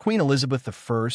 Queen Elizabeth I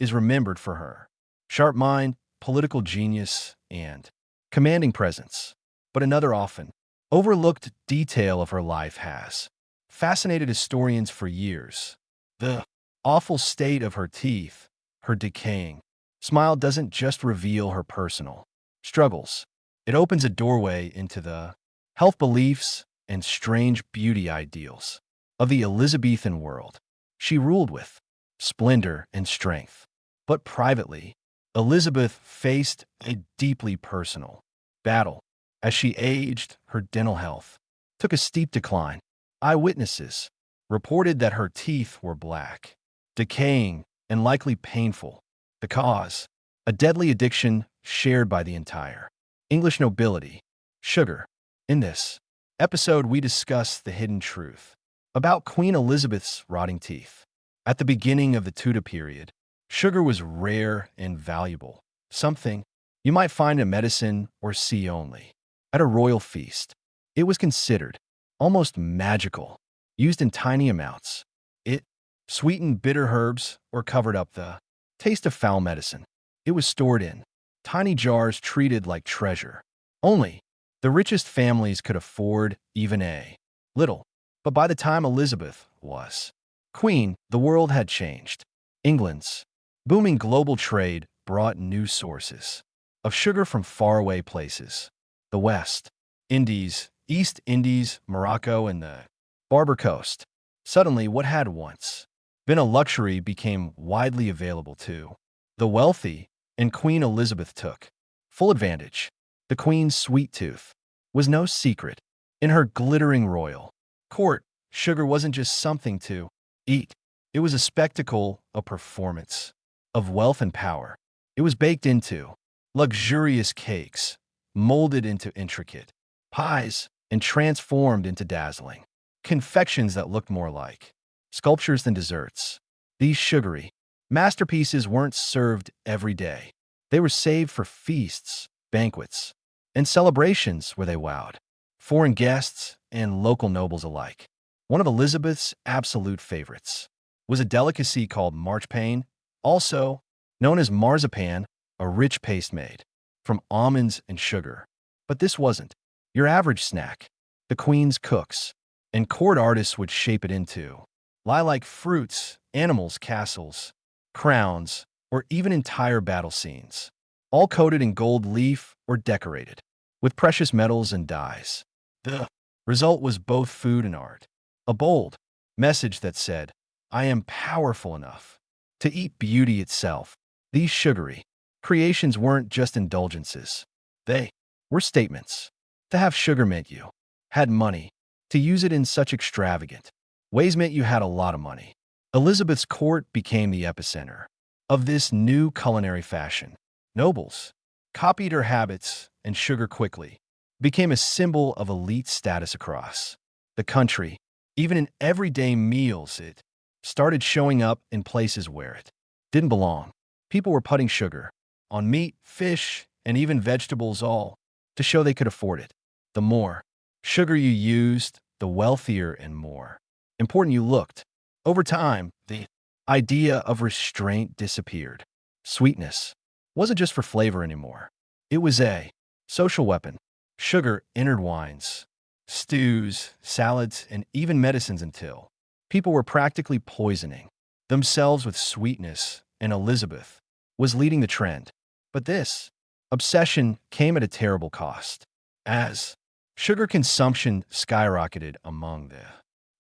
is remembered for her sharp mind, political genius, and commanding presence. But another often overlooked detail of her life has fascinated historians for years. The awful state of her teeth, her decaying smile doesn't just reveal her personal struggles. It opens a doorway into the health beliefs and strange beauty ideals of the Elizabethan world. She ruled with splendor and strength. But privately, Elizabeth faced a deeply personal battle. As she aged, her dental health took a steep decline. Eyewitnesses reported that her teeth were black, decaying, and likely painful. The cause, a deadly addiction shared by the entire English nobility, sugar. In this episode, we discuss the hidden truth about Queen Elizabeth's rotting teeth. At the beginning of the Tudor period, sugar was rare and valuable, something you might find in medicine or see only at a royal feast. It was considered almost magical, used in tiny amounts. It sweetened bitter herbs or covered up the taste of foul medicine. It was stored in tiny jars treated like treasure. Only the richest families could afford even a little. But by the time Elizabeth was queen, the world had changed. England's booming global trade brought new sources of sugar from faraway places. The West Indies, East Indies, Morocco, and the Barber Coast. Suddenly, what had once been a luxury became widely available to the wealthy, and Queen Elizabeth took full advantage. The Queen's sweet tooth was no secret. In her glittering royal court, sugar wasn't just something to eat. It was a spectacle, a performance of wealth and power. It was baked into luxurious cakes, molded into intricate pies, and transformed into dazzling confections that looked more like sculptures than desserts. These sugary masterpieces weren't served every day. They were saved for feasts, banquets, and celebrations where they wowed foreign guests and local nobles alike. One of Elizabeth's absolute favorites was a delicacy called marchpane, also known as marzipan, a rich paste made from almonds and sugar. But this wasn't your average snack. The Queen's cooks and court artists would shape it into lilac fruits, animals, castles, crowns, or even entire battle scenes, all coated in gold leaf or decorated with precious metals and dyes. The result was both food and art, a bold message that said, I am powerful enough to eat beauty itself. These sugary creations weren't just indulgences. They were statements. To have sugar meant you had money. To use it in such extravagant ways meant you had a lot of money. Elizabeth's court became the epicenter of this new culinary fashion. Nobles copied her habits, and sugar quickly became a symbol of elite status across the country. Even in everyday meals, it started showing up in places where it didn't belong. People were putting sugar on meat, fish, and even vegetables, all to show they could afford it. The more sugar you used, the wealthier and more important you looked. Over time, the idea of restraint disappeared. Sweetness wasn't just for flavor anymore. It was a social weapon. Sugar entered wines, stews, salads, and even medicines until people were practically poisoning themselves with sweetness, and Elizabeth was leading the trend. But this obsession came at a terrible cost. As sugar consumption skyrocketed among the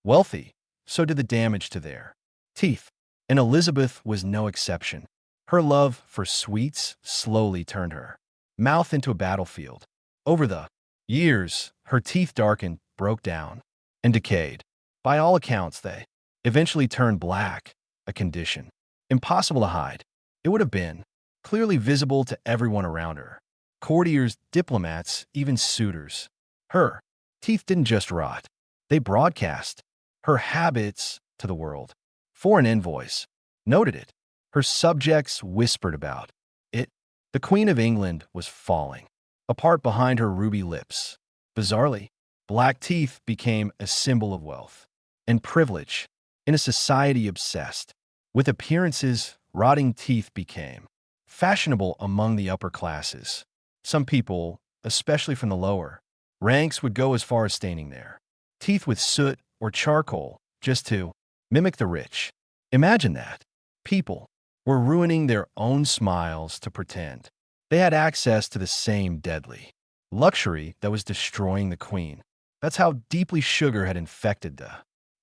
wealthy, so did the damage to their teeth. And Elizabeth was no exception. Her love for sweets slowly turned her mouth into a battlefield. Over the years, her teeth darkened, broke down, and decayed. By all accounts, they eventually turned black, a condition impossible to hide. It would have been clearly visible to everyone around her. Courtiers, diplomats, even suitors. Her teeth didn't just rot. They broadcast her habits to the world. Foreign envoys noted it. Her subjects whispered about it. The Queen of England was falling apart behind her ruby lips. Bizarrely, black teeth became a symbol of wealth and privilege in a society obsessed With appearances, rotting teeth became fashionable among the upper classes. Some people, especially from the lower ranks, would go as far as staining their teeth with soot or charcoal just to mimic the rich. Imagine that. People were ruining their own smiles to pretend they had access to the same deadly luxury that was destroying the queen. That's how deeply sugar had infected the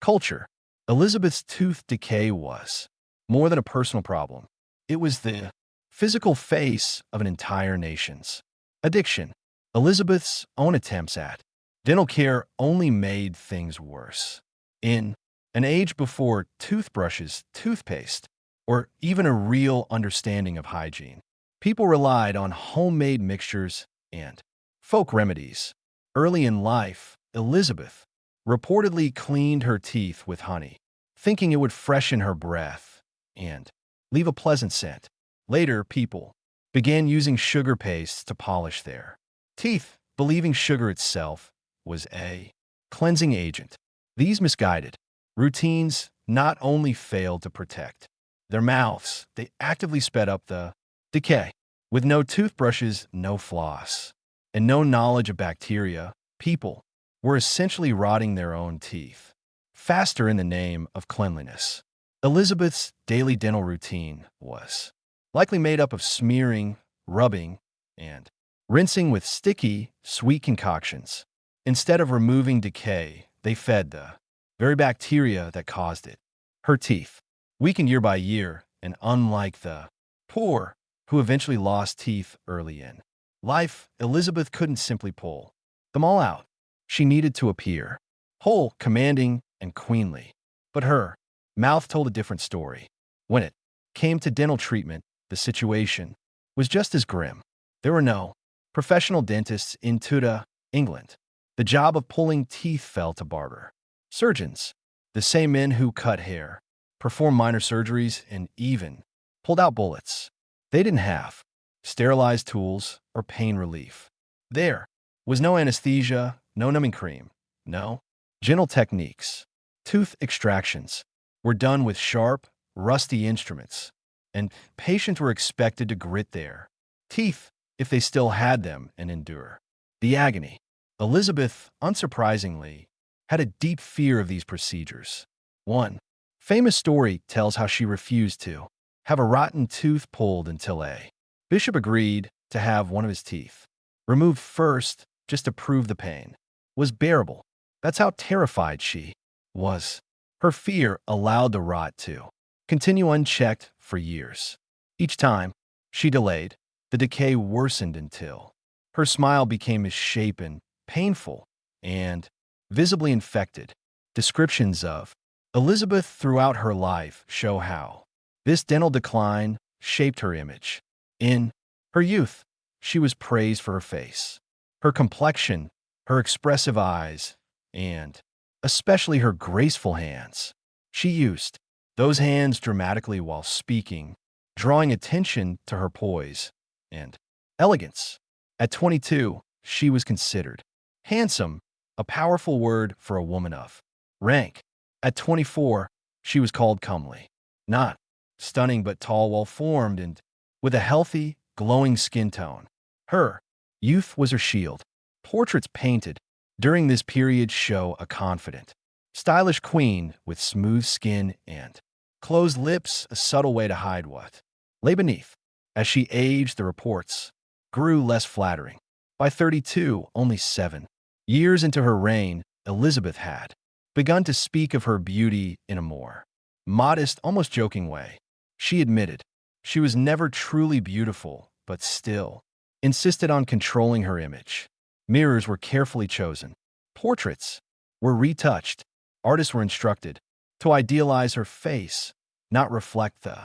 culture. Elizabeth's tooth decay was more than a personal problem. It was the physical face of an entire nation's addiction. Elizabeth's own attempts at dental care only made things worse. In an age before toothbrushes, toothpaste, or even a real understanding of hygiene, people relied on homemade mixtures and folk remedies. Early in life, Elizabeth reportedly cleaned her teeth with honey, thinking it would freshen her breath and leave a pleasant scent. Later, people began using sugar pastes to polish their teeth, believing sugar itself was a cleansing agent. These misguided routines not only failed to protect their mouths, they actively sped up the decay. With no toothbrushes, no floss, and no knowledge of bacteria, people were essentially rotting their own teeth faster in the name of cleanliness. Elizabeth's daily dental routine was likely made up of smearing, rubbing, and rinsing with sticky, sweet concoctions. Instead of removing decay, they fed the very bacteria that caused it. Her teeth weakened year by year, and unlike the poor, who eventually lost teeth early in life, Elizabeth couldn't simply pull them all out. She needed to appear whole, commanding, and queenly. But her mouth told a different story. When it came to dental treatment, the situation was just as grim. There were no professional dentists in Tudor, England. The job of pulling teeth fell to barber surgeons, the same men who cut hair, performed minor surgeries, and even pulled out bullets. They didn't have sterilized tools or pain relief. There was no anesthesia, no numbing cream, no gentle techniques. Tooth extractions were done with sharp, rusty instruments, and patients were expected to grit their teeth if they still had them and endure the agony. Elizabeth, unsurprisingly, had a deep fear of these procedures. One famous story tells how she refused to have a rotten tooth pulled until a bishop agreed to have one of his teeth removed first just to prove the pain was bearable. That's how terrified she was. Her fear allowed the rot to continue unchecked for years. Each time she delayed, the decay worsened until her smile became misshapen, painful, and visibly infected. Descriptions of Elizabeth throughout her life show how this dental decline shaped her image. In her youth, she was praised for her face, her complexion, her expressive eyes, and especially her graceful hands. She used those hands dramatically while speaking, drawing attention to her poise and elegance. At 22, she was considered handsome, a powerful word for a woman of rank. At 24, she was called comely, not stunning but tall, well-formed, and with a healthy, glowing skin tone. Her youth was her shield. Portraits painted during this period show a confident, stylish queen with smooth skin and closed lips, a subtle way to hide what lay beneath. As she aged, the reports grew less flattering. By 32, only 7 years into her reign, Elizabeth had begun to speak of her beauty in a more modest, almost joking way. She admitted she was never truly beautiful, but still insisted on controlling her image. Mirrors were carefully chosen. Portraits were retouched. Artists were instructed to idealize her face, not reflect the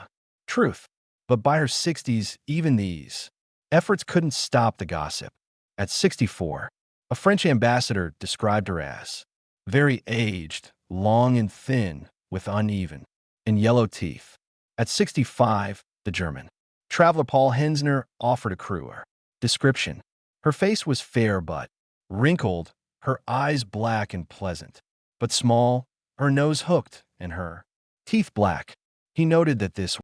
truth. But by her 60s, even these efforts couldn't stop the gossip. At 64, a French ambassador described her as very aged, long and thin, with uneven and yellow teeth. At 65, the German traveler Paul Hensner offered a cruel description. Her face was fair but wrinkled, her eyes black and pleasant, but small, her nose hooked, and her teeth black. He noted that this